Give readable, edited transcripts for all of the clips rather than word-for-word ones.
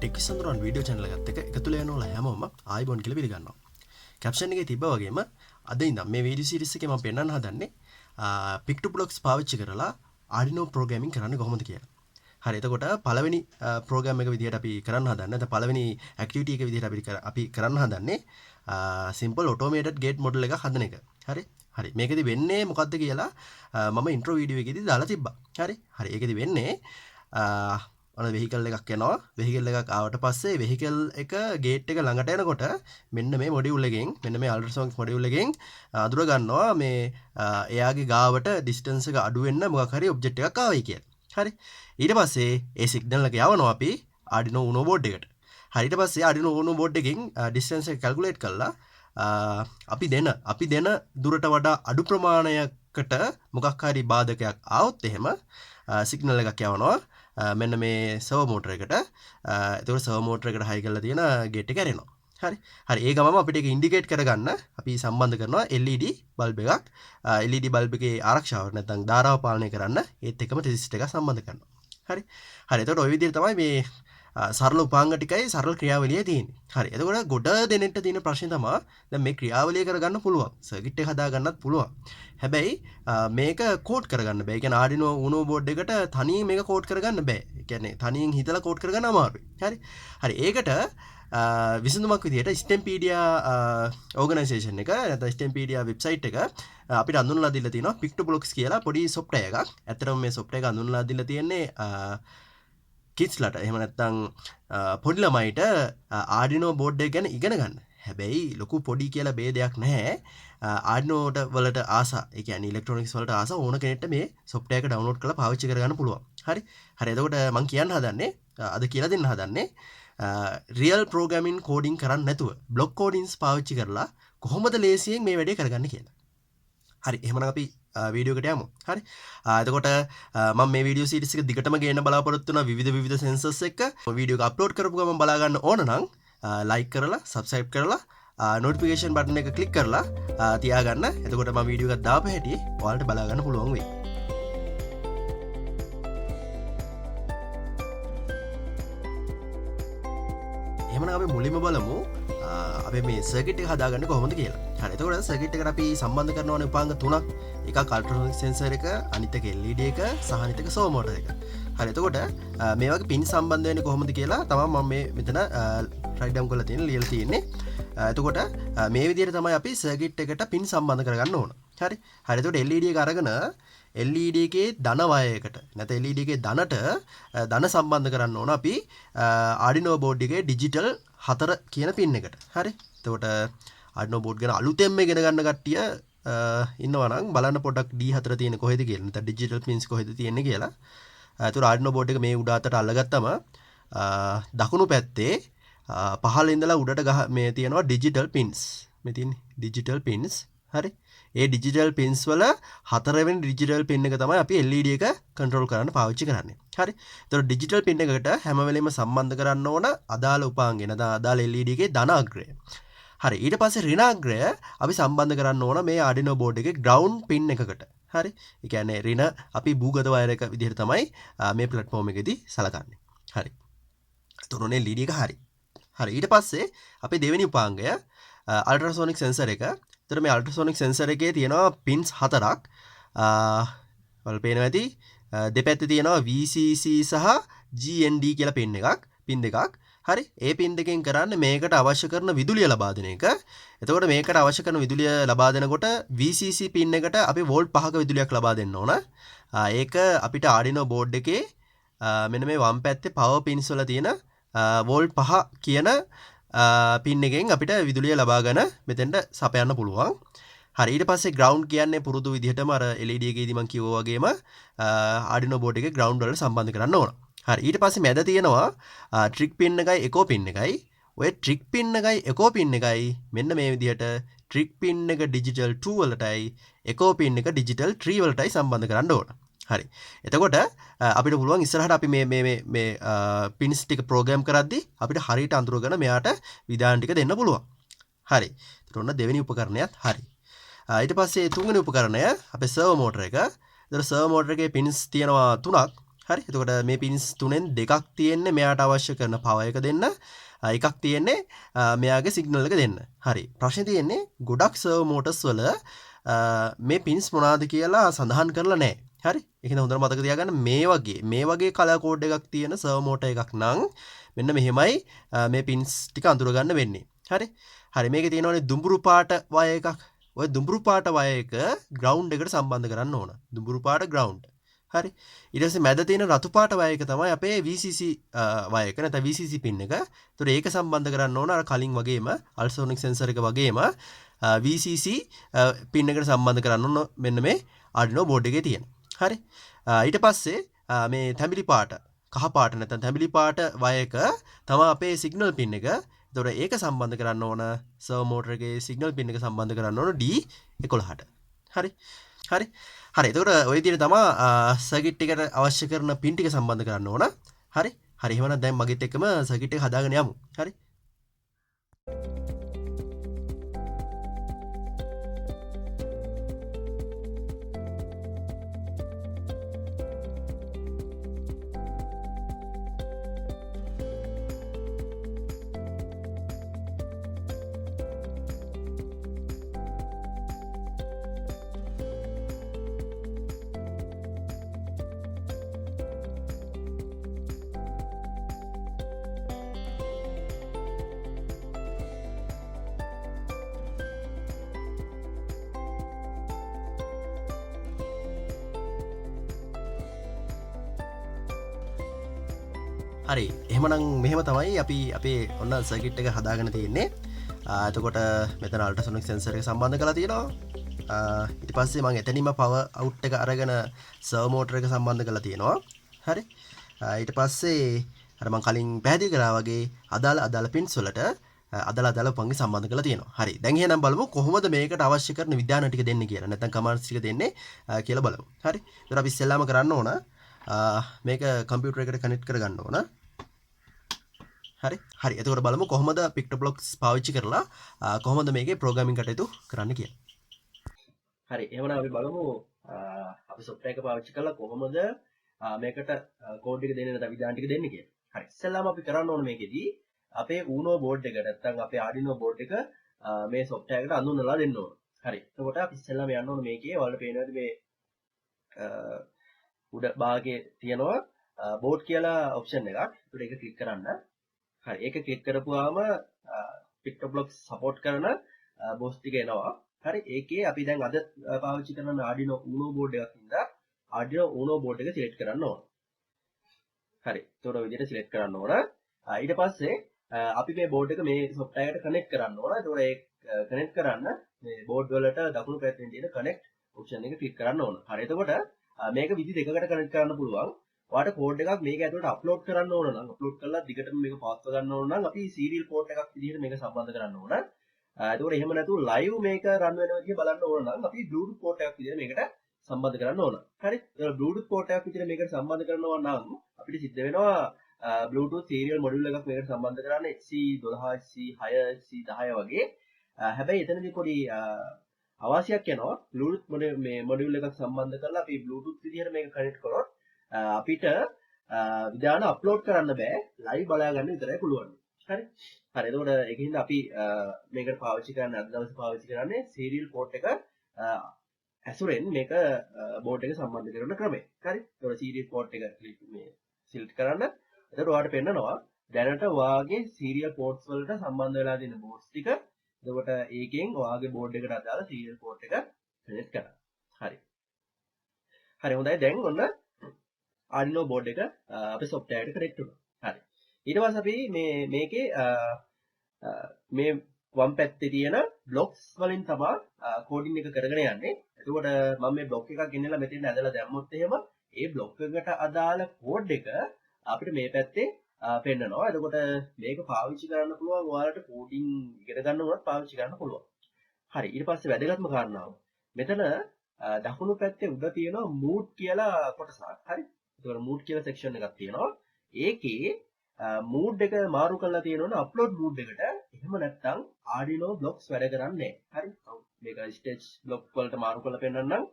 ටෙක්විසඳුරන් video channel එකත් එක්ක එකතු වෙලා යනවා හැමෝම ආයිබෝන් කියලා පිළිගන්නවා. caption එකේ තිබ්බා වගේම අද ඉඳන් මේ වීඩියෝ සීරීස් එකේ මම පෙන්වන්න හදන්නේ Pictoblocks පාවිච්චි කරලා Arduino programming කරන්නේ කොහොමද කියලා. හරි එතකොට පළවෙනි program එක විදිහට අපි කරන්න හදන්නේ නැත්නම් පළවෙනි activity එක විදිහට අපි කරන්න හදන්නේ simple automated gate model එක හදන එක. හරි මේකෙදි වෙන්නේ මොකද්ද කියලා මම intro video එකේදී දාලා තිබ්බා. හරි ඒකෙදි වෙන්නේ අන vehicle එකක් යනවා. vehicle එකක් ආවට පස්සේ vehicle එක gate එක ළඟට එනකොට මෙන්න මේ module එකෙන් මෙන්න මේ ultrasonic module එකෙන් අඳුර ගන්නවා මේ එයාගේ ගාවට distance එක අඩු වෙන්න මොකක් හරි object එකක් ආවයි කියලා. හරි. ඊට පස්සේ ඒ signal එක යවනවා අපි Arduino Uno board එකට. හරි ඊට පස්සේ Arduino Uno board එකෙන් distance එක calculate කරලා අපි දෙන දුරට වඩා අඩු ප්‍රමාණයකට මොකක් හරි බාධකයක් ආවොත් එහෙම signal එකක් යවනවා මෙන්න මේ servo motor එකට. එතකොට servo motor එකට high කරලා තියෙන gate එක ඇරෙනවා. හරි ඒ ගමම අපිට ඒක indicate කරගන්න අපි සම්බන්ධ කරනවා LED bulb එකක්. LED bulb එකේ ආරක්ෂාව නැත්නම් ධාරාව පාලනය කරන්න ඒත් එක්කම resistor එක සම්බන්ධ කරනවා. හරි එතකොට ওই විදිහට තමයි මේ සරල උපාංග ටිකයි සරල ක්‍රියාවලිය තියෙන්නේ. හරි එතකොට ගොඩ දෙනෙක්ට තියෙන ප්‍රශ්නේ තමයි දැන් මේ ක්‍රියාවලිය කරගන්න පුළුවන්. සර්කිට් එක හදා ගන්නත් පුළුවන්. හැබැයි මේක කෝඩ් කරගන්න බෑ. ඒ කියන්නේ Arduino Uno board එකට තනියෙන් මේක කෝඩ් කරගන්න බෑ. ඒ කියන්නේ තනියෙන් හිතලා කෝඩ් කරගන්න අමාරුයි. හරි ඒකට විසඳුමක් විදිහට Stempedia organization එක නැත්නම් Stempedia website එක අපිට අඳුනලා දීලා තියෙනවා Pictoblocks කියලා පොඩි software එකක්. ඇත්තටම මේ software එක අඳුනලා දීලා තියෙන්නේ kidsලට එහෙම නැත්නම් පොඩි ළමයිට Arduino board එක ගැන ඉගෙන ගන්න. හැබැයි ලොකු පොඩි කියලා ભેදයක් නැහැ. Arduino වලට ආස, ඒ කියන්නේ electronics වලට ආස ඕන කෙනෙක්ට මේ software එක download කරලා පාවිච්චි කරගන්න පුළුවන්. හරි එතකොට මම කියන්න හදන්නේ අද කියලා දෙන්න හදන්නේ real programming coding කරන්නේ නැතුව block codings පාවිච්චි කරලා කොහොමද ලේසියෙන් මේ වැඩේ කරගන්නේ කියලා. හරි එහෙනම් අපි වීඩියෝ එකට යමු. හරි එතකොට මම මේ වීඩියෝ සීරීස් එක දිගටම ගේන්න බලාපොරොත්තු වෙනවා විවිධ සෙන්සර්ස් එක්ක. වීඩියෝ එක අප්ලෝඩ් කරපු ගමන් බලා ගන්න ඕන නම් like කරලා subscribe කරලා notification button එක click කරලා තියාගන්න. එතකොට මම වීඩියෝ එකක් දාපු හැටි ඔයාලට බලා ගන්න පුළුවන් වෙයි. එහෙනම් අපි මුලින්ම බලමු අපි මේ සර්කිට් එක හදාගන්නේ කොහොමද කියලා. හරි එතකොට සර්කිට් එකට අපි සම්බන්ධ කරනවානේ උපාංග තුනක්. එකක් අල්ට්‍රාසොනික් සෙන්සර් එක, අනිත් එක LED එක, සහ අනිත් එක servo motor එක. හරි එතකොට මේ වගේ පින් සම්බන්ධ වෙන්නේ කොහොමද කියලා තමයි මම මේ මෙතන write down කරලා ලියලා තියෙන්නේ. එතකොට මේ විදිහට තමයි අපි සර්කිට් එකට පින් සම්බන්ධ කරගන්න ඕන. හරි එතකොට LED එක අරගෙන LED එකේ ධන වයයකට නැත්නම් LED එකේ ධනට ධන සම්බන්ධ කරන්න ඕන අපි Arduino board එකේ digital 4 කියන පින් එකට. හරි එතකොට Arduino board ගැන අලුතෙන්ම ඉගෙන ගන්න කට්ටිය ඉන්නවා නම් බලන්න පොඩ්ඩක් D4 තියෙන කොහෙද කියලා. නැත්නම් digital pins කොහෙද තියෙන්නේ කියලා. එතකොට Arduino board එක මේ උඩ අතට අල්ලගත්තම දකුණු පැත්තේ පහළ ඉඳලා උඩට මේ තියෙනවා digital pins. මේ තියෙන්නේ digital pins. හරි ඒ digital pins වල හතරවෙනි digital pin එක තමයි අපි LED එක control කරන්න පාවිච්චි කරන්නේ. හරි එතකොට digital pin එකකට හැම වෙලෙම සම්බන්ධ කරන්න ඕන අදාළ උපාංගය නැත්නම් අදාළ LED එකේ ධන අග්‍රය. හරි ඊට පස්සේ ඍණාග්‍රය අපි සම්බන්ධ කරන්න ඕන මේ Arduino board එකේ ground pin එකකට. හරි ඒ කියන්නේ ඍණ අපි භූගත වයර් එක විදිහට තමයි මේ platform එකේදී සලකන්නේ. හරි එතකොටනේ LED එක හරි ඊට පස්සේ අපේ දෙවෙනි උපාංගය ultrasonic sensor එක. එතකොට මේ ultrasonic sensor එකේ තියෙනවා pins 4ක්. වල පේනවා ඇති දෙපැත්තේ තියෙනවා VCC සහ GND කියලා pin දෙකක්. හරි ඒ පින් දෙකෙන් කරන්නේ මේකට අවශ්‍ය කරන විදුලිය ලබා දෙන එක. එතකොට මේකට අවශ්‍ය කරන විදුලිය ලබා දෙනකොට VCC පින් එකට අපි වෝල්ට් 5ක විදුලියක් ලබා දෙන්න ඕන. ඒක අපිට Arduino board එකේ මෙන්න මේ වම් පැත්තේ power pins වල තියෙන වෝල්ට් 5 කියන පින් එකෙන් අපිට විදුලිය ලබාගෙන මෙතෙන්ට සපයන්න පුළුවන්. හරි ඊට පස්සේ ground කියන්නේ පුරුදු විදිහටම අර LED එකේදී මම කිව්වා වගේම Arduino board එකේ ground වලට සම්බන්ධ කරන්න ඕන. හරි ඊට පස්සේ මැද තියෙනවා trick pin එකයි echo pin එකයි. ඔය trick pin එකයි echo pin එකයි මෙන්න මේ විදිහට trick pin එක digital 2 වලටයි echo pin එක digital 3 වලටයි සම්බන්ධ කරන්න ඕන. හරි එතකොට අපිට පුළුවන් ඉස්සරහට අපි මේ pins ටික program කරද්දී අපිට හරියට අඳුරගෙන මෙයාට විධාන ටික දෙන්න පුළුවන්. හරි ඒතර ඔන්න දෙවෙනි උපකරණයත් හරි. ඊට පස්සේ තුන්වෙනි උපකරණය අපේ servo motor එක. ඒතර servo motor එකේ pins තියෙනවා 3ක්. හරි. එතකොට මේ පින්ස් තුනෙන් දෙකක් තියෙන්නේ මෙයාට අවශ්‍ය කරන පවර් එක දෙන්න. එකක් තියෙන්නේ මෙයාගේ සිග්නල් එක දෙන්න. හරි. ප්‍රශ්නේ තියෙන්නේ ගොඩක් සර්වර් මෝටර්ස් වල මේ පින්ස් මොනවාද කියලා සඳහන් කරලා නැහැ. හරි. ඒක හොඳට මතක තියාගන්න මේ වගේ කලර් කෝඩ් එකක් තියෙන සර්වර් මෝටර් එකක් නම් මෙන්න මෙහෙමයි මේ පින්ස් ටික අඳුර ගන්න වෙන්නේ. හරි. හරි මේකේ තියෙනවනේ දුඹුරු පාට වයර් එකක්. ඔය දුඹුරු පාට වයර් එක ග්‍රවුන්ඩ් එකට සම්බන්ධ කරන්න ඕන. දුඹුරු පාට ග්‍රවුන්ඩ්. හරි. ඊට පස්සේ මැද තියෙන රතු පාට වයර් එක තමයි අපේ VCC වයර් එක නැත්නම් VCC පින් එක. ඒතකොට ඒක සම්බන්ධ කරන්න ඕන අර කලින් වගේම අල්ට්‍රාසොනික් සෙන්සර් එක වගේම VCC පින් එකට සම්බන්ධ කරන්න ඕන මෙන්න මේ Arduino board එකේ තියෙන. හරි. ඊට පස්සේ මේ තැඹිලි පාට කහ පාට නැත්නම් තැඹිලි පාට වයර් එක තමයි අපේ සිග්නල් පින් එක. ඒතකොට ඒක සම්බන්ධ කරන්න ඕන සර්වර් මෝටර් එකේ සිග්නල් පින් එක සම්බන්ධ කරන්න ඕන D11ට. හරි. හරි. හරි. එතකොට ඔය විදිහට තමයි සර්කිට් එකට අවශ්‍ය කරන පින් ටික සම්බන්ධ කරන්න ඕන. හරි. හරි. එහෙනම් දැන් මගෙත් එක්කම සර්කිට් එක හදාගෙන යමු. හරි. හරි එහෙමනම් මෙහෙම තමයි අපි අපේ ඔන්න සර්කිට් එක හදාගෙන තියෙන්නේ. එතකොට මෙතන අල්ට්‍රාසොනික් සෙන්සර් එක සම්බන්ධ කරලා තියෙනවා. ඊට පස්සේ මම එතනින්ම පවර් අවුට් එක අරගෙන සර්වර් මෝටර් එක සම්බන්ධ කරලා තියෙනවා. හරි. ඊට පස්සේ අර මම කලින් පැහැදිලි කරා වගේ අදාළ පින්ස් වලට අදාළ පංගි සම්බන්ධ කරලා තියෙනවා. හරි. දැන් එහෙනම් බලමු කොහොමද මේකට අවශ්‍ය කරන විද්‍යාන ටික දෙන්නේ කියලා. නැත්නම් කමාන්ඩ්ස් ටික දෙන්නේ කියලා බලමු. හරි. ඒතර අපි ඉස්සෙල්ලාම කරන්න ඕන මේක කම්පියුටර් එකට කනෙක්ට් කරගන්න ඕන. හරි. හරි. එතකොට බලමු කොහොමද PictoBlox පාවිච්චි කරලා කොහොමද මේකේ ප්‍රෝග්‍රෑමින් කටයුතු කරන්න කියලා. හරි. එහෙනම් අපි බලමු අපි software එක පාවිච්චි කරලා කොහොමද මේකට කෝඩ් එක දෙන්නේ නැත්නම් විධාන ටික දෙන්නේ කියලා. හරි. ඉස්සෙල්ලාම අපි කරන්න ඕන මේකෙදී අපේ Uno board එක නැත්නම් අපේ Arduino board එක මේ software එකට අඳුනලා දෙන්න ඕන. හරි. එතකොට අපි ඉස්සෙල්ලාම යන්න ඕන මේකේ ඔයාලට පේනවාද මේ උඩ භාගයේ තියෙනවා board කියලා option එකක්. ඒකට ඒක ක්ලික් කරන්න. හරි. ඒක ක්ලික් කරපුවාම PictoBlox support කරන box ටික එනවා. හරි. ඒකේ අපි දැන් අද පාවිච්චි කරන Arduino Uno board එකක් ඉඳලා Arduino Uno board එක select කරන්න ඕන. හරි. ඒතකොට ඔය විදිහට select කරන්න ඕන. ඊට පස්සේ අපි මේ board එක මේ software එකට connect කරන්න ඕන. ඒතකොට ඒ connect කරන්න මේ board වලට දකුණු පැත්තෙන් තියෙන connect option එක click කරන්න ඕන. හරි. එතකොට මේක විදි දෙකකට connect කරන්න පුළුවන්. ඔයාලට කෝඩ් එකක් මේක ඇතුළට අප්ලෝඩ් කරන්න ඕන නම් අප්ලෝඩ් කරලා දිගටම මේක පවත්වා ගන්න ඕන නම් අපි සීරියල් පෝට් එකක් විදිහට මේක සම්බන්ධ කරන්න ඕන. එතකොට එහෙම නැතුව ලයිව් මේක රන් වෙන විදිහ බලන්න ඕන නම් අපි බ්ලූටූත් පෝට් එකක් විදිහට මේකට සම්බන්ධ කරන්න ඕන. හරි. ඒතකොට බ්ලූටූත් පෝට් එකක් විදිහට මේකට සම්බන්ධ කරනවා නම් අපිට සිද්ධ වෙනවා බ්ලූටූත් සීරියල් මොඩියුල් එකක් මේකට සම්බන්ධ කරන්න HC12 HC6 HC10 වගේ. හැබැයි එතනදී පොඩි අවාසියක් යනවා. බ්ලූටූත් මේ මොඩියුල් එකක් සම්බන්ධ කරලා අපි බ්ලූටූත් විදිහට මේක කනෙක්ට් කරොත් අපිට විධාන අප්ලෝඩ් කරන්න බෑ ලයිව් බලා ගන්න විතරයි පුළුවන්. හරි. හරි. එතකොට ඒකින්ද අපි මේකට පාවිච්චි කරන්නේ අද දවසේ පාවිච්චි කරන්නේ සීරියල් පෝට් එක ඇසුරෙන් මේක බෝඩ් එක සම්බන්ධ කරන ක්‍රමය. හරි. එතකොට සීරියල් පෝට් එක මේ සිලෙක්ට් කරන්න. එතකොට ඔයාලට පෙන්නනවා දැනට ඔයාගේ සීරියල් පෝට්ස් වලට සම්බන්ධ වෙලා තියෙන බෝඩ්ස් ටික. එතකොට ඒකෙන් ඔයාගේ බෝඩ් එකට අදාළ සීරියල් පෝට් එක select කරන්න. හරි. හරි හොඳයි. දැන් ඔන්න Arduino board එක අපේ software එකට connect වුණා. හරි. ඊට පස්සේ අපි මේකේ මේ වම් පැත්තේ තියෙන blocks වලින් තමයි coding එක කරගෙන යන්නේ. එතකොට මම මේ block එකක් ගෙනල්ලා මෙතෙන් ඇදලා දැම්මොත් එහෙම ඒ block එකට අදාළ code එක අපිට මේ පැත්තේ පෙන්නනවා. එතකොට මේක පාවිච්චි කරන්න පුළුවන් ඔයාලට coding ඉගෙන ගන්න උනත් පාවිච්චි කරන්න පුළුවන්. හරි. ඊට පස්සේ වැදගත්ම කාරණාව. මෙතන දකුණු පැත්තේ උඩ තියෙනවා mood කියලා කොටසක්. හරි. ඒතකොට mood කියලා section එකක් තියෙනවා. ඒකේ mood එක මාරු කරලා තියෙනවනේ upload mood එකට. එහෙම නැත්නම් Arduino blocks වැඩ කරන්නේ නැහැ. හරි. මේක stage block වලට මාරු කරලා පෙන්නන්නම්.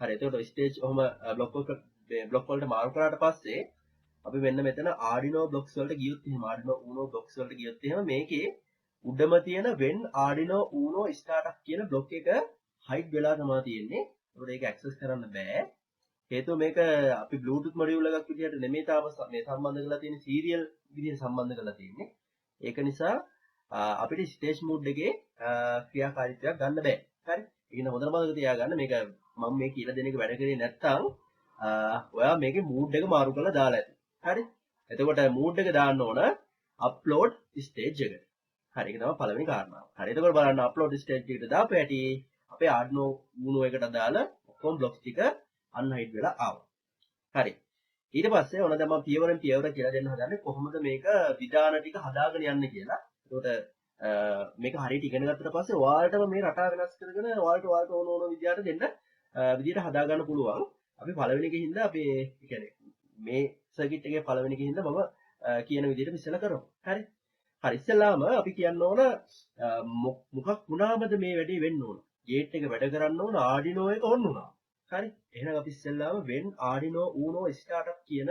හරි. එතකොට stage ඔහම block එක බ්ලොක් වලට මාරු කරාට පස්සේ අපි මෙන්න මෙතන Arduino blocks වලට ගියොත් එහෙම Arduino Uno blocks වලට ගියොත් එහෙම මේකේ උඩම තියෙන when Arduino Uno startup කියන block එක hide වෙලා තමයි තියෙන්නේ. ඒකට ඒක access කරන්න බෑ. හේතුව මේක අපි Bluetooth module එකක් විදිහට නෙමෙයි තාම මේ සම්බන්ධ කරලා තියෙන්නේ serial විදිහට සම්බන්ධ කරලා තියෙන්නේ. ඒක නිසා අපිට stage mode එකේ ක්‍රියාකාරීත්වයක් ගන්න බෑ. හරි. ඒක හොඳට මතක තියාගන්න මේක මම මේ කියලා දෙන එක වැඩ කරේ නැත්නම් ඔයා මේකේ mood එක මාරු කරලා දාලා ඇති. හරි. එතකොට mood එක දාන්න ඕන upload stage එකට. හරි. ඒක තමයි පළවෙනි කාරණාව. හරි. එතකොට බලන්න upload stage එකට දාපු ඇටි අපේ Arduino Uno එකට දාලා ඔක්කොම blocks ටික unhide වෙලා ආවා. හරි. ඊට පස්සේ ඔන්න දැන් මම පියවරෙන් පියවර කියලා දෙන්න හදන්නේ කොහොමද මේක විධාන ටික හදාගෙන යන්නේ කියලා. එතකොට මේක හරියට ඉගෙන ගත්තට පස්සේ ඔයාලටම මේ රටා වෙනස් කරගෙන ඔයාලට ඕන විදිහට දෙන්න විදිහට හදා ගන්න පුළුවන්. අපි පළවෙනි එකේ හින්දා අපි කියන්නේ මේ සර්කිට් එකේ පළවෙනි එකේ හින්දා මම කියන විදිහට ඉස්සෙල්ලා කරමු. හරි. හරි ඉස්සෙල්ලාම අපි කියන්න ඕන මොකක් වුණාමද මේ වැඩේ වෙන්න ඕන. ගේට් එක වැඩ කරන්න ඕන Arduino එක ඔන් වුණා. හරි. එහෙනම් අපි ඉස්සෙල්ලාම when Arduino Uno startup කියන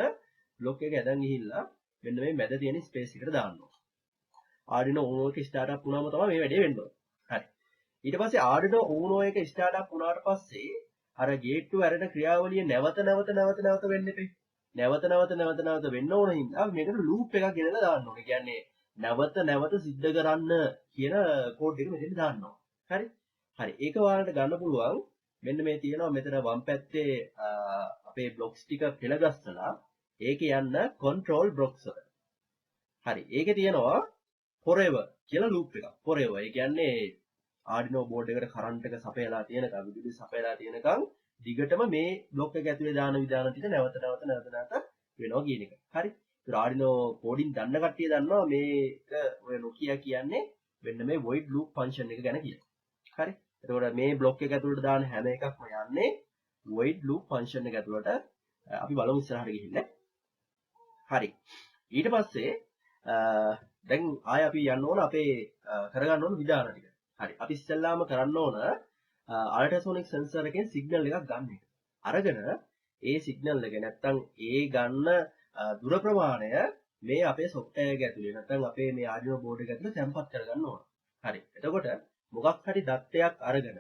බ්ලොක් එක ඇදන් ගිහිල්ලා මෙන්න මේ මැද තියෙන ස්පේස් එකට දාන්න ඕන. Arduino Uno එක startup වුණාම තමයි මේ වැඩේ වෙන්න ඕන. හරි. ඊට පස්සේ Arduino Uno එක startup වුණාට පස්සේ අර ගේට් එක ඇරෙන ක්‍රියාවලිය නැවත වෙන්න එපේ. නැවත වෙන්න ඕන හින්දා මේකට ලූප් එකක් ගෙනලා දාන්න ඕනේ. කියන්නේ නැවත සිද්ධ කරන්න කියන කෝඩ් එක මෙතන දාන්න ඕන. හරි. හරි. ඒක ඔයාලට ගන්න පුළුවන්. මෙන්න මේ තියෙනවා මෙතන වම් පැත්තේ අපේ බ්ලොක්ස් ටික පෙළගස්සලා ඒකේ යන්න control blocks වල. හරි. ඒකේ තියෙනවා forever කියලා loop එකක්. forever. ඒ කියන්නේ Arduino board එකට current එක සපයලා තියෙනකම් විදුලිය සපයලා තියෙනකම් දිගටම මේ බ්ලොක් එක ඇතුලේ දාන විධාන ටික නැවත වෙනවා කියන එක. හරි. ඒත් Arduino coding දන්න කට්ටිය දන්නවා මේක ඔය Nokia කියන්නේ මෙන්න මේ void loop function එක ගැන කියලා. හරි. එතකොට මේ බ්ලොක් එක ඇතුළට දාන හැම එකක්ම යන්නේ void loop function එක ඇතුළට. අපි බලමු ඉස්සරහට ගිහින්. හරි. ඊට පස්සේ දැන් ආය අපි යන්න ඕන අපේ කරගන්න ඕන විධාන ටික. හරි. අපි ඉස්සෙල්ලාම කරන්න ඕන අල්ට්‍රාසොනික් සෙන්සර් එකෙන් සිග්නල් එකක් ගන්න එක. අරගෙන ඒ සිග්නල් එක නැත්තම් ඒ ගන්න දුර ප්‍රමාණය මේ අපේ software එක ඇතුලේ නැත්තම් අපේ මේ Arduino board එක ඇතුලේ තැම්පත් කරගන්න ඕන. හරි. එතකොට මොකක් හරි දත්තයක් අරගෙන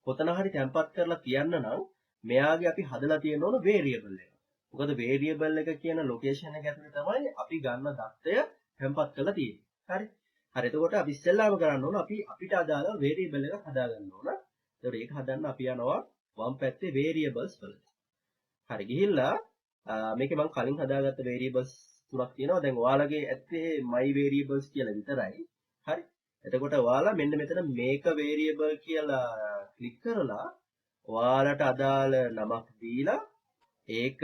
කොතන හරි තැම්පත් කරලා තියන්න නම් මෙයාගේ අපි හදලා තියෙන ඕන variable එක. මොකද variable එක කියන location එක ඇතුලේ තමයි අපි ගන්න දත්තය තැම්පත් කරලා තියෙන්නේ. හරි. හරි. එතකොට අපි ඉස්සෙල්ලාම කරන්න ඕන අපිට අදාළ variable එකක් හදාගන්න ඕන. එතකොට ඒක හදන්න අපි යනවා වම් පැත්තේ variables වලට. හරි. ගිහිල්ලා මේකේ මම කලින් හදාගත්ත variables තුනක් තියෙනවා. දැන් ඔයාලගේ ඇත්තේ my variables කියලා විතරයි. හරි. එතකොට ඔයාලා මෙන්න මෙතන make a variable කියලා ක්ලික් කරලා ඔයාලට අදාළ නමක් දීලා ඒක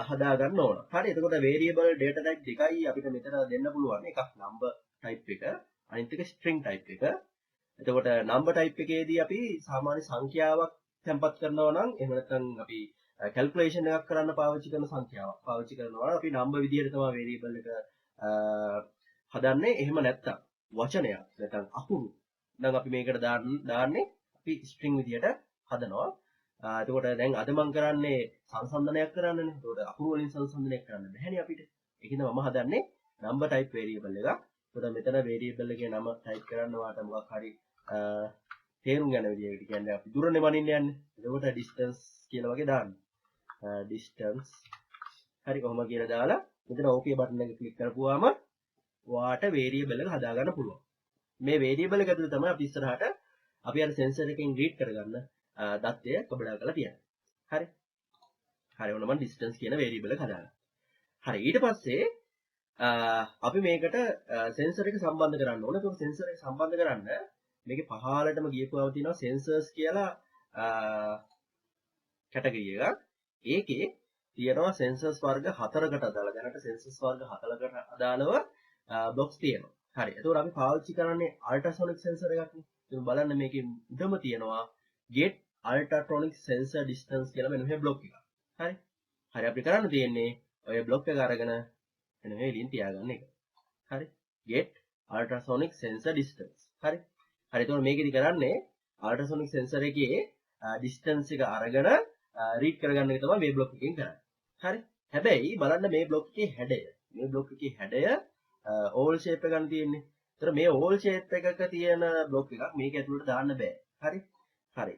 හදාගන්න ඕන. හරි. එතකොට variable data type දෙකයි අපිට මෙතන දෙන්න පුළුවන්. එකක් number type එක, අනිත් එක string type එක. එතකොට number type එකේදී අපි සාමාන්‍ය සංඛ්‍යාවක් තැම්පත් කරනවා නම් එහෙම නැත්නම් අපි calculation එකක් කරන්න පාවිච්චි කරන සංඛ්‍යාවක් පාවිච්චි කරනවා අපි number විදියට තමයි variable එක හදන්නේ. එහෙම නැත්නම් වචනයක් නැත්නම් අකුරු නම් අපි මේකට දාන්නේ අපි string විදියට හදනවා. එතකොට දැන් අද මම කරන්නේ සංසන්දනයක් කරන්නනේ. එතකොට අකුරු වලින් සංසන්දනයක් කරන්න බැහැනේ අපිට. ඒකින්ද මම හදන්නේ number type variable එකක්. එතකොට මෙතන variable එකේ නම type කරන්න වාට මොකක් හරි තේරුම් ගන්න විදිහකට කියන්නේ අපි දුරනේ මනින්න යන්නේ. එතකොට distance කියලා වගේ දාන්න. distance හරි කොහොම කියලා දාලා මෙතන OK බටන් එක ක්ලික් කරපුවාම ඔයාට variable එක හදා ගන්න පුළුවන්. මේ variable එක ඇතුලේ තමයි අපි ඉස්සරහට අපි අර sensor එකෙන් read කරගන්න දත්තය කබඩා කරලා තියන්නේ. හරි. හරි ඔන්න මම distance කියන variable එක හදාගත්තා. හරි ඊට පස්සේ අපි මේකට sensor එක සම්බන්ධ කරන්න ඕනේ. ඒක sensor එක සම්බන්ධ කරන්න මේකේ පහළටම ගියපුවාම තියෙනවා sensors කියලා කැටගරි එකක්. ඒකේ තියෙනවා sensors වර්ග 4කට අදාළ දැනට sensors වර්ග 4කට අදාළව blocks තියෙනවා. හරි. එතකොට අපි පාවිච්චි කරන්නේ ultrasonic sensor එකක් නේ. ඉතින් බලන්න මේකේ උඩම තියෙනවා get ultrasonic sensor distance කියලා මෙන්න මේ block එක. හරි. හරි අපි කරන්න තියෙන්නේ ඔය block එක අරගෙන මෙන්න මේ ලින් තියාගන්න එක. හරි. get ultrasonic sensor distance. හරි. හරි. එතකොට මේකෙදි කරන්නේ ultrasonic sensor එකේ distance එක අරගෙන රීඩ් කරගන්න එක තමයි මේ බ්ලොක් එකෙන් කරන්නේ. හරි. හැබැයි බලන්න මේ බ්ලොක් එකේ හැඩය. මේ බ්ලොක් එකේ හැඩය ඕවල් ෂේප් එක ගන්න තියෙන්නේ. ඒතර මේ ඕවල් ෂේප් එකක තියෙන බ්ලොක් එකක් මේක ඇතුළට දාන්න බෑ. හරි. හරි.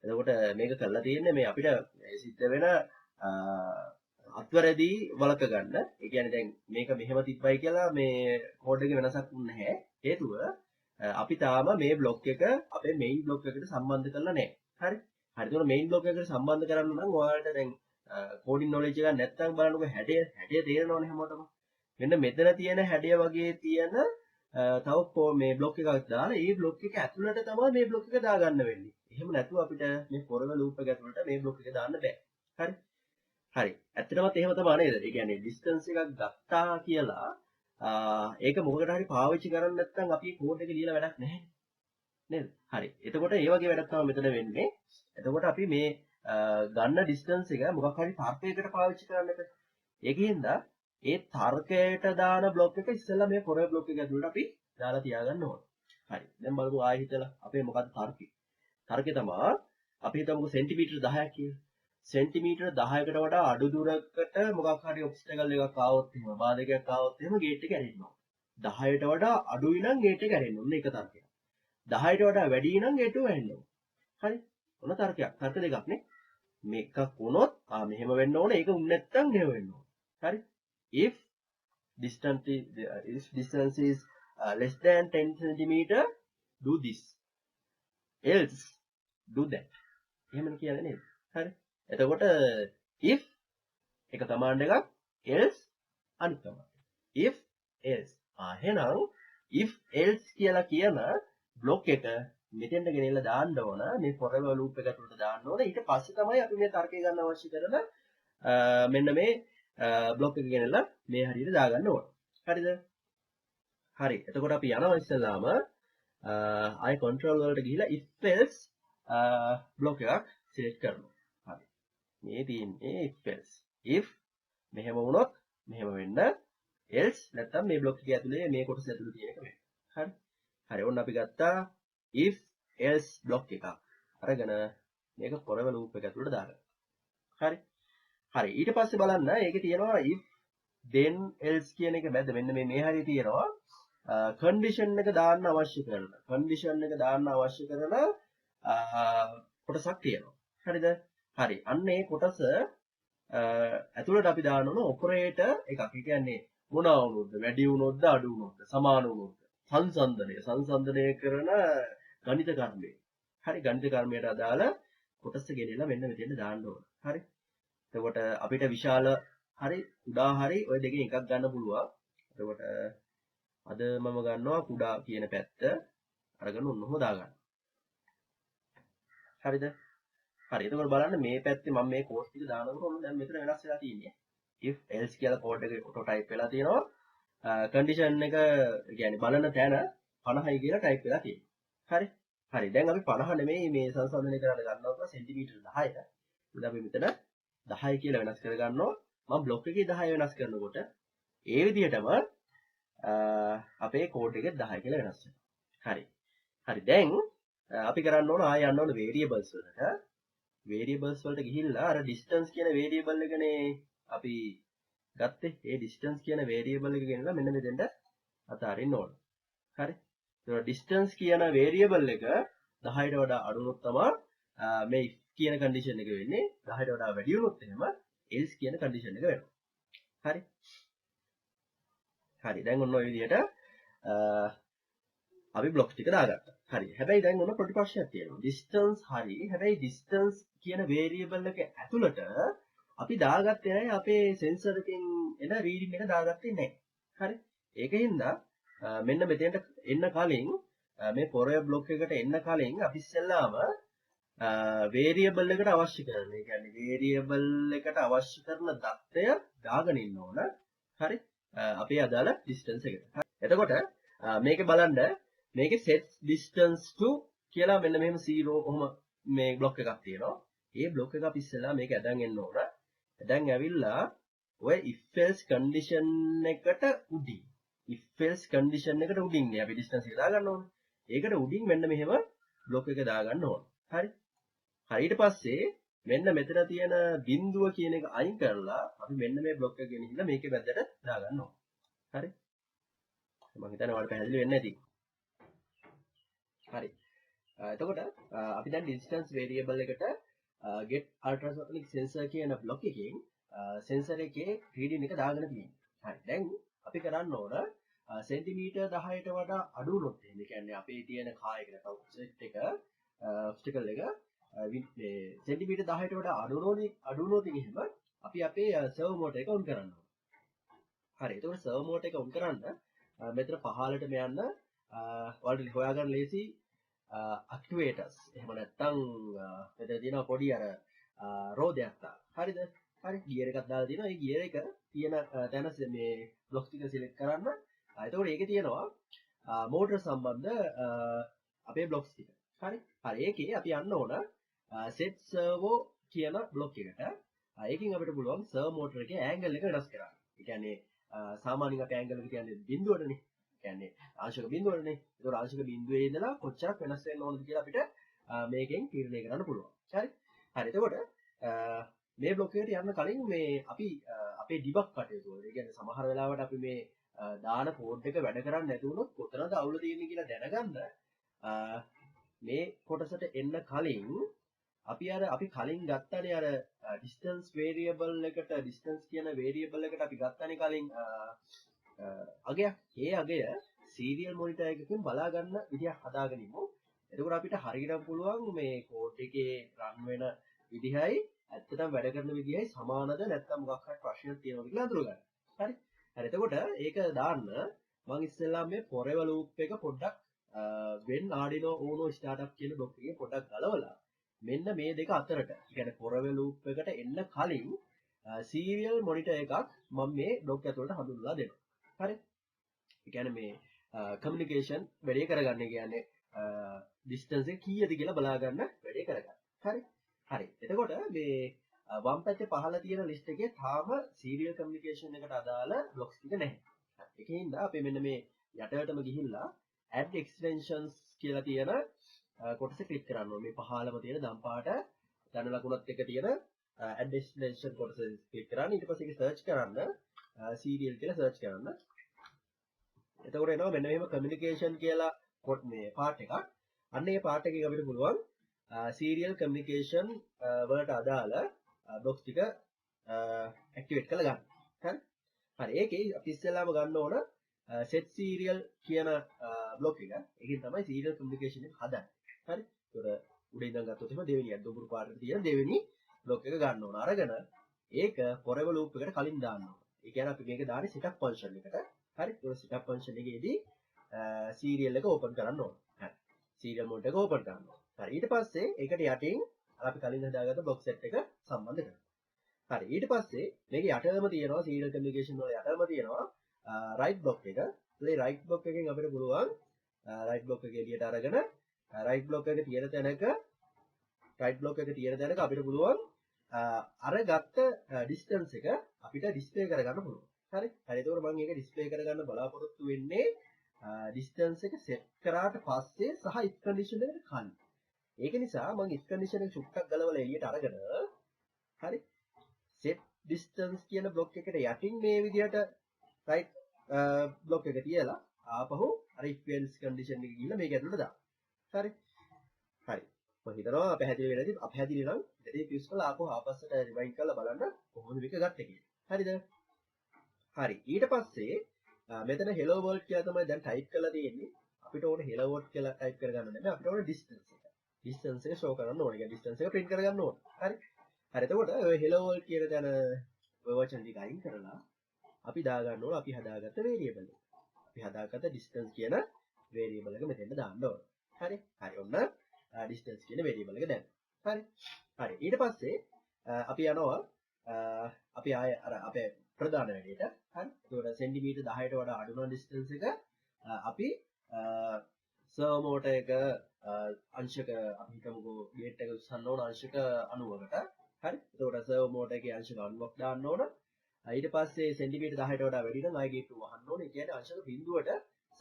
එතකොට මේක කරලා තියෙන්නේ මේ අපිට සිද්ධ වෙන අත්වැරදි වලක ගන්න. ඒ කියන්නේ දැන් මේක මෙහෙම තිබ්බයි කියලා මේ කෝඩ් එකේ වෙනසක් වුන්නේ නැහැ. හේතුව අපි තාම මේ බ්ලොක් එක අපේ මෙයින් බ්ලොක් එකට සම්බන්ධ කරලා නැහැ. හරි. හරි. ඒතකොට මෙයින් බ්ලොක් එකට සම්බන්ධ කරන්න නම් ඔයාලට දැන් කෝඩින් නොලෙජ් එකක් නැත්නම් බලන්නකො හැඩය තේරෙනවනේ හැමෝටම. මෙන්න මෙතන තියෙන හැඩය වගේ තියෙන තව මේ බ්ලොක් එකක් දාලා ඒ බ්ලොක් එක ඇතුළට තමයි මේ බ්ලොක් එක දාගන්න වෙන්නේ. එහෙම නැතුව අපිට මේ forever loop එක ඇතුළට මේ බ්ලොක් එක දාන්න බෑ. හරි. හරි. ඇත්තටමත් එහෙම තමයි නේද? ඒ කියන්නේ distance එකක් ගත්තා කියලා ඒක මොකකට හරි පාවිච්චි කරන්නේ නැත්නම් අපි කෝඩ් එක ලියලා වැඩක් නැහැ නේද? හරි. එතකොට ඒ වගේ වැඩක් තමයි මෙතන වෙන්නේ. එතකොට අපි මේ ගන්න distance එක මොකක් හරි තර්කයකට පාවිච්චි කරන්න එක. ඒකින්ද ඒ තර්කයට දාන බ්ලොක් එක ඉස්සෙල්ලා මේ forever බ්ලොක් එක ඇතුළට අපි දාලා තියාගන්න ඕන. හරි. දැන් බලමු ආයෙ හිතලා අපේ මොකක්ද තර්කය? තර්කය තමයි අපි හිතමුකෝ සෙන්ටිමීටර 10ක් කියලා. සෙන්ටිමීටර 10කට වඩා අඩු දුරකට මොකක් හරි ඔබ්ස්ටකල් එකක් ආවොත් එහෙම බාධකයක් ආවොත් එහෙම ගේට් එක ඇරෙනවා. 10ට වඩා අඩුයි නම් ගේට් එක ඇරෙන්න ඕනේ. ඒක තර්කයක්. 10ට වඩා වැඩි නම් ගේට් එක ඇරෙන්න ඕනේ. හරි. ඔන්න තර්කයක්. තර්ක දෙකක් නේ. මේකක් වුණොත් මෙහෙම වෙන්න ඕනේ. ඒක උන් නැත්තම් මෙහෙම වෙන්න ඕනේ. හරි. if distance is less than 10 centimeter do this else do that. එහෙමනේ කියන්නේ නේද? හරි. එතකොට if එක කමාන්ඩ් එකක් else අනිත් කමාන්ඩ්. if else එහෙනම් if else කියලා කියන බ්ලොක් එක මෙතෙන්ට ගෙනල්ලා දාන්න ඕන මේ forever loop එක ඇතුළට දාන්න ඕන. ඊට පස්සේ තමයි අපි මේ තර්කය ගන්න අවශ්‍ය කරන මෙන්න මේ බ්ලොක් එක ගෙනල්ලා මේ හරියට දාගන්න ඕන. හරිද? හරි. එතකොට අපි යනවා ඉස්සෙල්ලාම ආයි control වලට ගිහිලා if else බ්ලොක් එකක් select කරනවා. හරි. මේ තියෙන්නේ if else. if මෙහෙම වුණොත් මෙහෙම වෙන්න else නැත්තම් මේ බ්ලොක් එකේ ඇතුලේ මේ කොටස ඇතුලේ තියෙන එක වෙන්න. හරි. හරි. ඔන්න අපි ගත්තා if else බ්ලොක් එකක්. අරගෙන මේක forever loop එක ඇතුලට දාගන්න. හරි. හරි. ඊට පස්සේ බලන්න ඒකේ තියෙනවා if then else කියන එක මැද මෙන්න මේ හරිය තියෙනවා condition එක දාන්න අවශ්‍ය කරන කොටසක් තියෙනවා. හරිද? හරි. අන්න ඒ කොටස ඇතුළට අපි දාන්න ඕන ඔපරේටර් එකක්. ඒ කියන්නේ මොනවා වුණොත්ද, වැඩි වුණොත්ද, අඩු වුණොත්ද, සමාන වුණොත්ද, සංසන්දනය කරන ගණිත කර්මය. හරි. ගණිත කර්මයට අදාළ කොටස ගෙනලා මෙන්න මෙතෙන්ට දාන්න ඕන. හරි. එතකොට අපිට විශාල හරි කුඩා හරි ওই දෙකෙන් එකක් ගන්න පුළුවන්. එතකොට අද මම ගන්නවා කුඩා කියන පැත්ත අරගෙන ඔන්නම දාගන්න. හරිද? හරි. එතකොට බලන්න මේ පැත්තේ මම මේ කෝඩ් ටික දානකොට ඔන්න දැන් මෙතන වෙනස් වෙලා තියෙන්නේ. if else කියලා කෝඩ් එක ඔටෝ ටයිප් වෙලා තියෙනවා. කන්ඩිෂන් එක කියන්නේ බලන තැන 50යි කියලා ටයිප් වෙලා තියෙනවා. හරි. හරි. දැන් අපි 50 නෙමෙයි මේ සංසන්දනය කරන්න ගන්නවා සෙන්ටිමීටර 10ට. ඉතින් අපි මෙතන 10 කියලා වෙනස් කරගන්නවා. මම බ්ලොක් එකේ 10 වෙනස් කරනකොට ඒ විදිහටම අපේ කෝඩ් එකේ 10 කියලා වෙනස් වෙනවා. හරි. හරි. දැන් අපි කරන්න ඕන ආය යන්න ඕන variables වලට. variables වලට ගිහිල්ලා අර distance කියන variable එකනේ අපි ගත්තේ. ඒ distance කියන variable එක ගෙනලා මෙන්න මෙතෙන්ට අතාරින්න ඕන. හරි. ඒක distance කියන variable එක 10ට වඩා අඩු වුණොත් තමයි මේ if කියන condition එක වෙන්නේ. 10ට වඩා වැඩි වුණොත් එහෙම else කියන condition එක වෙනවා. හරි. හරි. දැන් ඔන්න ඔය විදිහට අපි බ්ලොක්ස් ටික දාගත්තා. හරි. හැබැයි දැන් ඔන්න ප්‍රතිපක්ෂයක් තියෙනවා. distance හරි. හැබැයි distance කියන variable එක ඇතුළට අපි දාගත්තේ නැහැ අපේ sensor එකෙන් එන reading එක දාගත්තේ නැහැ. හරි. ඒකින්ද මෙන්න මෙතෙන්ට එන්න කලින් මේ forever block එකට එන්න කලින් අපි ඉස්සෙල්ලාම variable එකට අවශ්‍ය කරන. ඒ කියන්නේ variable එකට අවශ්‍ය කරන දත්තය දාගෙන ඉන්න ඕන. හරි. අපේ අදාළ distance එකට. එතකොට මේකේ බලන්න මේකේ set distance to කියලා මෙන්න මෙහෙම 0 කොහොම මේ බ්ලොක් එකක් තියෙනවා. ඒ බ්ලොක් එක අපි ඉස්සෙල්ලා මේක ඇදන් එන්න ඕන. දැන් ඇවිල්ලා ඔය if else condition එකට උඩින් if else condition එකට උඩින් නේ අපි distance එක දාගන්න ඕන. ඒකට උඩින් මෙන්න මෙහෙම බ්ලොක් එක දාගන්න ඕන. හරි. හරි. ඊට පස්සේ මෙන්න මෙතන තියෙන බිඳුව කියන එක අයින් කරලා අපි මෙන්න මේ බ්ලොක් එක ගෙනහිල්ලා මේකේ වැද්දට දාගන්න ඕන. හරි. මම හිතන්නේ ඔයාලට පැහැදිලි වෙන්නේ නැති. හරි. එතකොට අපි දැන් distance variable එකට get ultrasonic sensor කියන බ්ලොක් එකෙන් sensor එකේ reading එක දාගෙන තියෙනවා. හරි. දැන් අපි කරන්න ඕන සෙන්ටිමීටර් 10ට වඩා අඩු වුණොත් එහෙම. ඒ කියන්නේ අපේ තියෙන කායක නැත්නම් ඔබ්ජෙක්ට් එක ඔබ්ස්ටිකල් එක මේ සෙන්ටිමීටර් 10ට වඩා අඩු වුණොත් එහෙම අපි අපේ සර්වර් මෝටර් එක ඔන් කරන්න ඕන. හරි. එතකොට සර්වර් මෝටර් එක ඔන් කරන්න මෙතන පහළටම යන්න ඔයාලට හොයාගන්න ලේසි ඇක්ටිවේටර්ස්. එහෙම නැත්නම් මෙතන තියෙනවා පොඩි අර රෝදයක් දාලා. හරිද? හරි. ගියර් එකක් දාලා තියෙනවා. ඒ ගියර් එක තියෙන තැන මේ බ්ලොක්ස් ටික සිලෙක්ට් කරන්න. එතකොට ඒකේ තියෙනවා මෝටර් සම්බන්ධ අපේ බ්ලොක්ස් ටික. හරි. හරි. ඒකේ අපි යන්න ඕන set servo කියන බ්ලොක් එකට. ඒකෙන් අපිට පුළුවන් සර්වර් මෝටර් එකේ ඇන්ගල් එක වෙනස් කරන්න. ඒ කියන්නේ සාමාන්‍යයෙන් අපි ඇන්ගල් එක කියන්නේ බිඳුවටනේ. කියන්නේ ආංශක බිඳුවටනේ. ඒතකොට ආංශක බිඳුවේ ඉඳලා කොච්චරක් වෙනස් වෙන්න ඕනද කියලා අපිට මේකෙන් තීරණය කරන්න පුළුවන්. හරි. හරි. එතකොට මේ බ්ලොක් එකට යන්න කලින් මේ අපි අපේ ඩිබග් කටයුතු වල, ඒ කියන්නේ සමහර වෙලාවට අපි මේ දාන කෝඩ් එක වැඩ කරන්නේ නැති වුණොත් කොතනද අවුල තියෙන්නේ කියලා දැනගන්න මේ කොටසට එන්න කලින් අපි කලින් ගත්තනේ අර distance variable එකට distance කියන variable එකට අපි ගත්තනේ කලින් අගයක්. ඒ අගය serial monitor එකකින් බලා ගන්න විදියක් හදාගෙන ඉමු. එතකොට අපිට හරියටම පුළුවන් මේ කෝඩ් එකේ රන් වෙන විදිහයි ඇත්තටම වැඩ කරන විදිහයි සමානද නැත්නම් මොකක් හරි ප්‍රශ්නයක් තියෙනවද කියලා අඳුරගන්න. හරි. හරි. එතකොට ඒක දාන්න මම ඉස්සෙල්ලා මේ forever loop එක පොඩ්ඩක් when Arduino Uno startup කියන බ්ලොක් එකේ පොඩ්ඩක් ගලවලා මෙන්න මේ දෙක අතරට, ඒ කියන්නේ forever loop එකට එන්න කලින් serial monitor එකක් මම මේ බ්ලොක් ඇතුළට හඳුන්වලා දෙනවා. හරි. ඒ කියන්නේ මේ communication වැඩේ කරගන්න, ඒ කියන්නේ distance එක කීයද කියලා බලා ගන්න වැඩේ කරගන්න. හරි. හරි. එතකොට මේ වම් පැත්තේ පහළ තියෙන list එකේ තාම serial communication එකට අදාළ blocks ටික නැහැ. ඒකෙන්ද අපි මෙන්න මේ යටටම ගිහිල්ලා add extensions කියලා තියෙන කොටස ක්ලික් කරන්න ඕනේ. මේ පහළම තියෙන දම් පාට ධන ලකුණත් එක තියෙන add extension කොටස ක්ලික් කරන්න. ඊට පස්සේ ඒක search කරන්න serial කියලා search කරන්න. එතකොට එනවා මෙන්න මෙහෙම communication කියලා මේ part එකක්. අන්න ඒ part එකකින් අපිට පුළුවන් serial communication වලට අදාළ blocks ටික activate කරලා ගන්න. හරි. හරි. ඒකේ අපි ඉස්සෙල්ලාම ගන්න ඕන set serial කියන block එක. ඒකෙන් තමයි serial communication එක හදන්නේ. හරි. ඒතකොට උඩ ඉඳන් ගත්තොත් එහෙම දෙවෙනි අද්දුපුරු පාටට තියෙන දෙවෙනි block එක ගන්න ඕන. අරගෙන ඒක forever loop එකට කලින් දාන්න ඕන. ඒ කියන්නේ අපි මේක දාන්නේ setup function එකට. හරි. ඒක setup function එකේදී serial එක open කරන්න ඕන. හරි. serial mode එක open කරන්න ඕන. හරි. ඊට පස්සේ ඒකට යටින් අපි කලින් හදාගත්ත block set එක සම්බන්ධ කරනවා. හරි. ඊට පස්සේ මේක යටම තියෙනවා serial communication වල යටම තියෙනවා right block එක. ඒ right block එකෙන් අපිට පුළුවන් right block එක එළියට අරගෙන right block එක තියෙන තැනක අපිට පුළුවන් අර ගත්ත distance එක අපිට display කරගන්න පුළුවන්. හරි. හරි. ඒකෝර මම මේක display කරගන්න බලාපොරොත්තු වෙන්නේ distance එක set කරාට පස්සේ සහ if condition එකට කලින්. ඒක නිසා මම if condition එක චුට්ටක් ගලවලා එළියට අරගෙන හරි set distance කියන block එකට යටින් මේ විදිහට right block එක තියලා ආපහු අර if else condition එක ගිහලා මේක ඇතුළට දාන්න. හරි. හරි. මම හිතනවා පැහැදිලි වෙන්නේ නැති අපහැදිලි නම් ඒක use කරලා ආපහු ආපස්සට rewind කරලා බලන්න කොහොමද මේක ගත්තේ කියලා. හරිද? හරි. ඊට පස්සේ මෙතන hello world කියලා තමයි දැන් type කරලා තියෙන්නේ. අපිට ඕනේ hello world කියලා type කරගන්න නෙමෙයි. අපිට ඕනේ distance එක. distance එක show කරන්න ඕනේ. ඒ distance එක print කරගන්න ඕනේ. හරි. හරි. එතකොට ඔය hello world කියන තැන ඔය වචන ටික අයින් කරලා අපි දාගන්න ඕනේ අපි හදාගත්ත variable එක. අපි හදාගත්ත distance කියන variable එක මෙතෙන්ට දාන්න ඕනේ. හරි. හරි. ඔන්න distance කියන variable එක දැන්. හරි. හරි. ඊට පස්සේ අපි යනවා අපි ආය අර අපේ ප්‍රධාන වැඩේට. හරි. ඒකට සෙන්ටිමීටර් 10ට වඩා අඩු වෙන distance එක අපි servo motor එක අංශක අපි හිතමුකෝ gate එක උස්සන්න ඕන අංශක 90කට. හරි. ඒකට servo motor එකේ අංශක 90ක් දාන්න ඕන. ඊට පස්සේ සෙන්ටිමීටර් 10ට වඩා වැඩි නම් ආයෙ gate එක වහන්න ඕනේ. ඒ කියන්නේ අංශක බිඳුවට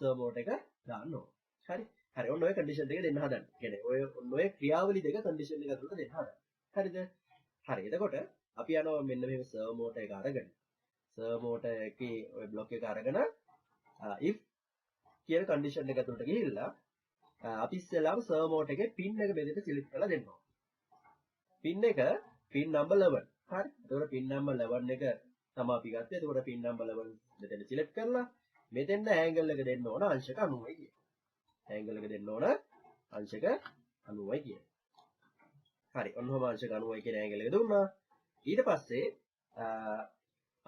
servo motor එක දාන්න ඕන. හරි. හරි. ඔන්න ඔය condition දෙක දෙන්න හදන්න. කියන්නේ ඔය ක්‍රියාවලි දෙක condition එක ඇතුළත දෙන්න හදන්න. හරිද? හරි එතකොට අපි යනවා මෙන්න මෙහෙම සර්වර් මෝටර් එක අරගෙන සර්වර් මෝටර් එකේ ඔය බ්ලොක් එක අරගෙන if කියන කන්ඩිෂන් එක ඇතුළට ගිහිල්ලා අපි ඉස්සෙල්ලාම සර්වර් මෝටර් එකේ පින් එක මෙතන සිලෙක්ට් කරලා දෙන්න ඕන. පින් එක පින් නම්බර් 11. හරි. එතකොට පින් නම්බර් 11 එක තමයි අපි ගත්තේ. එතකොට පින් නම්බර් 11 මෙතන සිලෙක්ට් කරලා මෙතෙන්ද ඇන්ගල් එක දෙන්න ඕන අංශක 90යි කියන. ඇන්ගල් එක දෙන්න ඕන අංශක 90යි කියන. හරි. ඔන්නෝම අංශක 90යි කියන ඇන්ගල් එක දුන්නා. ඊට පස්සේ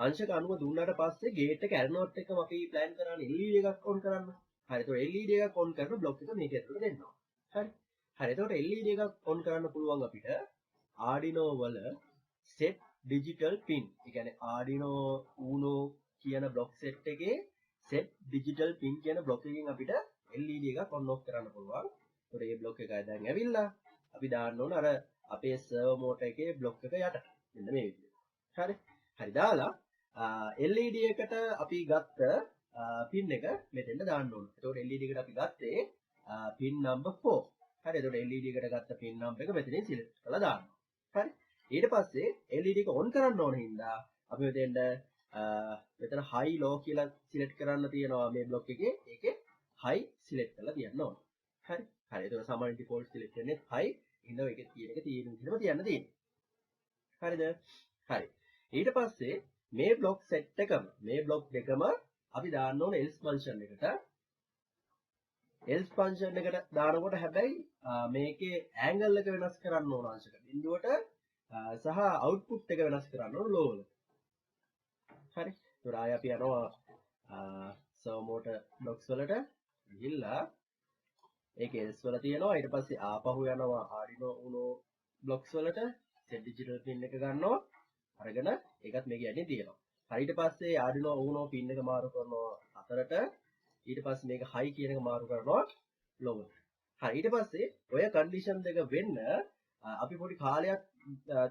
අංශක 90 දුන්නාට පස්සේ ගේට් එක ඇරනොට් එකම අපි ප්ලෑන් කරන්නේ LED එකක් ඔන් කරන්න. හරි. එතකොට LED එකක් ඔන් කරන බ්ලොක් එක මේක ඇතුළට දෙන්න ඕන. හරි. හරි. එතකොට LED එකක් ඔන් කරන්න පුළුවන් අපිට Arduino වල set digital pin. ඒ කියන්නේ Arduino Uno කියන බ්ලොක් සෙට් එකේ set digital pin කියන බ්ලොක් එකකින් අපිට LED එකක් on off කරන්න පුළුවන්. එතකොට මේ බ්ලොක් එකයි දැන් ඇවිල්ලා අපි දාන්න ඕන අර අපේ සර්වර් මෝටර් එකේ බ්ලොක් එක යට. මෙන්න මේ විදිහට. හරි. හරි දාලා LED එකට අපි ගත්ත pin එක මෙතෙන්ට දාන්න ඕන. එතකොට LED එකට අපි ගත්තේ pin number 4. හරි. එතකොට LED එකට ගත්ත pin number එක මෙතනින් select කරලා දාන්න. හරි. ඊට පස්සේ LED එක on කරන්න ඕන හින්දා අපි මෙතන high low කියලා select කරන්න තියෙනවා මේ බ්ලොක් එකේ. ඒකේ high select කරලා තියන්න ඕන. හරි. හරි. එතකොට සාමාන්‍ය default select කරන්නේ high. ඉතින් ඒකේ තියෙන එක තියෙන විදිහම තියන්න තියෙනවා. හරිද? හරි. ඊට පස්සේ මේ බ්ලොක් සෙට් එකම මේ බ්ලොක් දෙකම අපි දාන්න ඕන else function එකට. else function එකට දානකොට හැබැයි මේකේ angle එක වෙනස් කරන්න ඕන අංශක බිඳුවට සහ output එක වෙනස් කරන්න ඕන low වල. හරි. ඒතර ආය අපි යනවා servo motor blocks වලට ගිහිල්ලා ඒක else වල තියෙනවා. ඊට පස්සේ ආපහු යනවා Arduino Uno blocks වලට set digital pin එක ගන්නවා. අරගෙන ඒකත් මේක යටින් තියෙනවා. හරි. ඊට පස්සේ Arduino Uno pin එක මාරු කරනවා 4ට. ඊට පස්සේ මේක high කියන එක මාරු කරනවා low. හරි. ඊට පස්සේ ඔය condition දෙක වෙන්න අපි පොඩි කාලයක්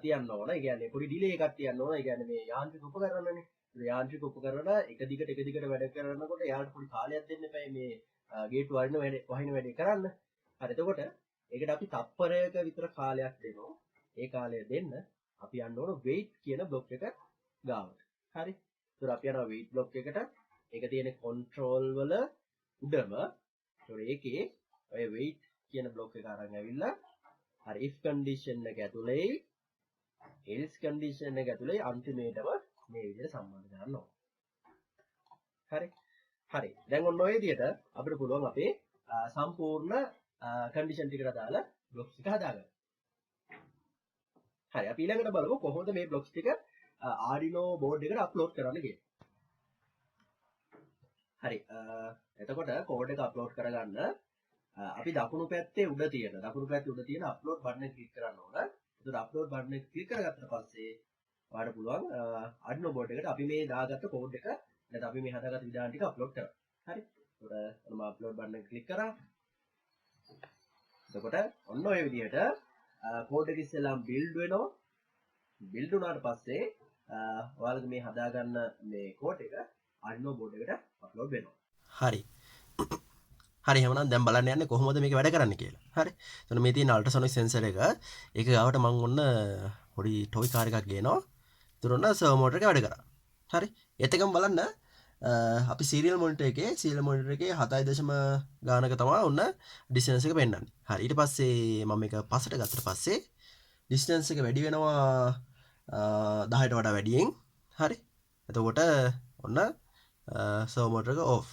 තියන්න ඕන. ඒ කියන්නේ පොඩි delay එකක් තියන්න ඕන. ඒ කියන්නේ මේ යාන්ත්‍රික උපකරණනේ. යාන්ත්‍රික උපකරණ එක දිගට වැඩ කරනකොට යාට පොඩි කාලයක් දෙන්න එපා මේ ගේට් වහින වැඩේ කරන්න. හරි. එතකොට ඒකට අපි තප්පරයක විතර කාලයක් දෙනවා. ඒ කාලය දෙන්න අපි යන්න ඕන wait කියන බ්ලොක් එක ගාවට. හරි. ඒතර අපි යනවා wait බ්ලොක් එකට. ඒක තියෙන control වල උඩම. ඒතර ඒකේ ඔය wait කියන බ්ලොක් එක අරන් ඇවිල්ලා හරි if condition එක ඇතුලේ else condition එක ඇතුලේ අන්තිමේටම මේ විදිහට සම්බන්ධ කරන්න ඕන. හරි. හරි. දැන් ඔන්න ඔය විදිහට අපිට පුළුවන් අපේ සම්පූර්ණ condition ටිකට දාලා blocks ටික හදාගන්න. හරි. අපි ඊළඟට බලමු කොහොමද මේ blocks ටික Arduino board එකට upload කරන්න කියලා. හරි. එතකොට code එක upload කරගන්න අපි දකුණු පැත්තේ උඩ තියෙන upload button එක click කරන්න ඕන. එතකොට upload button එක click කරගත්තට පස්සේ ඔයාලට පුළුවන් Arduino board එකට අපි මේ දාගත්ත code එක නැත්නම් අපි මේ හදාගත්ත විධාන ටික upload කරන්න. හරි. එතකොට මම upload button එක click කරා. එතකොට ඔන්න ඔය විදිහට code එක ඉස්සෙල්ලාම build වෙනවා. build වුණාට පස්සේ ඔයාලගේ මේ හදාගන්න මේ code එක Arduino board එකට upload වෙනවා. හරි. හරි එහෙනම් දැන් බලන්න යන්නේ කොහොමද මේක වැඩ කරන්නේ කියලා. හරි. එතන මේ තියෙන අල්ට්‍රාසොනික් සෙන්සර් එක ඒක ගාවට මම ඔන්න පොඩි ටොයි කාර් එකක් ගේනවා. ඒතර ඔන්න සර්වර් මෝටර් එක වැඩ කරා. හරි. එතකම බලන්න අපි සීරියල් මොනිටර් එකේ 7 ගානක තමයි ඔන්න ඩිස්ටන්ස් එක පෙන්නන්නේ. හරි. ඊට පස්සේ මම මේක පස්සට ගත්තට පස්සේ ඩිස්ටන්ස් එක වැඩි වෙනවා 10ට වඩා වැඩියෙන්. හරි. එතකොට ඔන්න සර්වර් මෝටර් එක ඔෆ්.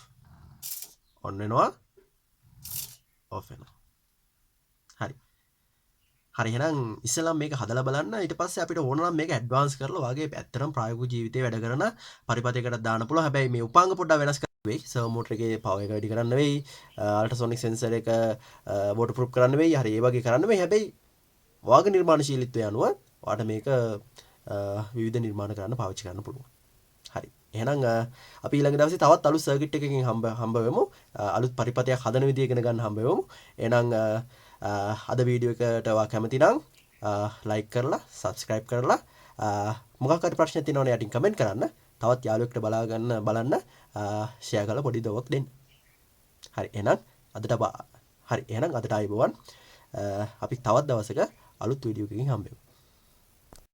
ඔන් වෙනවා. ඔෆ් වෙනවා. හරි. හරි එහෙනම් ඉස්සෙල්ලා මේක හදලා බලන්න. ඊට පස්සේ අපිට ඕන නම් මේක ඇඩ්වාන්ස් කරලා වගේ ඇත්තටම ප්‍රායෝගික ජීවිතේ වැඩ කරන පරිපතයකට දාන්න පුළුවන්. හැබැයි මේ උපාංග පොඩ්ඩක් වෙනස් කරන්න වෙයි. සර්වර් මෝටර් එකේ පවර් එක වැඩි කරන්න වෙයි. අල්ට්‍රාසොනික් සෙන්සර් එක වෝටර් ප්‍රූෆ් කරන්න වෙයි. හරි ඒ වගේ කරන්න වෙයි. හැබැයි වාග නිර්මාණශීලීත්වය අනුව ඔයාලට මේක විවිධ නිර්මාණ කරන්න පාවිච්චි කරන්න පුළුවන්. හරි. එහෙනම් අපි ඊළඟ දවසේ තවත් අලුත් සර්කිට් එකකින් හම්බ වෙමු. අලුත් පරිපතයක් හදන විදිය ඉගෙන ගන්න හම්බ වෙමු. එහෙනම් අද වීඩියෝ එකට ඔයා කැමති නම් ලයික් කරලා subscribe කරලා මොකක් හරි ප්‍රශ්න තියෙනවනේ යටින් කමෙන්ට් කරන්න. තවත් යාළුවෙක්ට බලන්න share කරලා පොඩි දවයක් දෙන්න. හරි. එහෙනම් අදට ආයිබෝවන්. අපි තවත් දවසක අලුත් වීඩියෝ එකකින් හම්බ වෙමු.